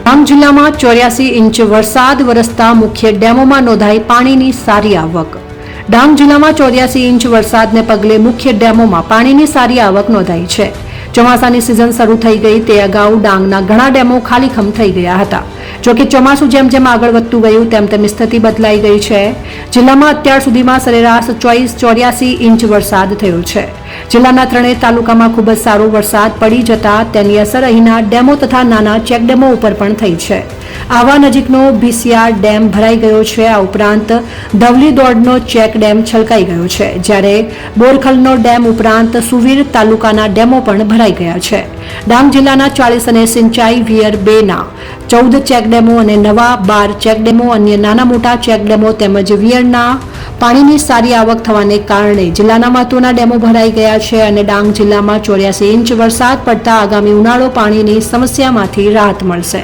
ડાંગ જિલ્લામાં 84 ઇંચ વરસાદ વરસતા મુખ્ય ડેમોમાં નોંધાઈ પાણીની સારી આવક। ડાંગ જિલ્લામાં 84 ઇંચ વરસાદને પગલે મુખ્ય ડેમોમાં પાણીની સારી આવક નોંધાઈ છે। ચોમાસાની સિઝન શરૂ થઈ ગઈ તે અગાઉ ડાંગના ઘણા ડેમો ખાલીખમ થઈ ગયા હતા। જોકે ચોમાસું જેમ જેમ આગળ વધતું ગયું તેમ તેમ સ્થિતિ બદલાઈ ગઈ છે। જિલ્લામાં અત્યાર સુધીમાં સરેરાશ 84 ઇંચ વરસાદ થયો છે। જિલ્લાના ત્રણેય તાલુકામાં ખૂબ જ સારો વરસાદ પડી જતા તેની અસર અહીંના ડેમો તથા નાના ચેકડેમો ઉપર પણ થઈ છે। આવા નજીકનો ભીસિયા ડેમ ભરાઈ ગયો છે। આ ઉપરાંત ધવલી દોડનો ચેક ડેમ છલકાઈ ગયો છે, જ્યારે બોરખલનો ડેમ ઉપરાંત સુવીર તાલુકાના ડેમો પણ ભરાઈ ગયા છે। ડાંગ જિલ્લાના 40 અને સિંચાઈ વિયર 2ના 14 ચેકડેમો અને નવા 12 ચેકડેમો, અન્ય નાના મોટા ચેકડેમો તેમજ વિયરના પાણીની સારી આવક થવાને કારણે જિલ્લાના મહત્વના ડેમો ભરાઈ ગયા છે અને ડાંગ જિલ્લામાં 84 ઇંચ વરસાદ પડતા આગામી ઉનાળો પાણીની સમસ્યામાંથી રાહત મળશે।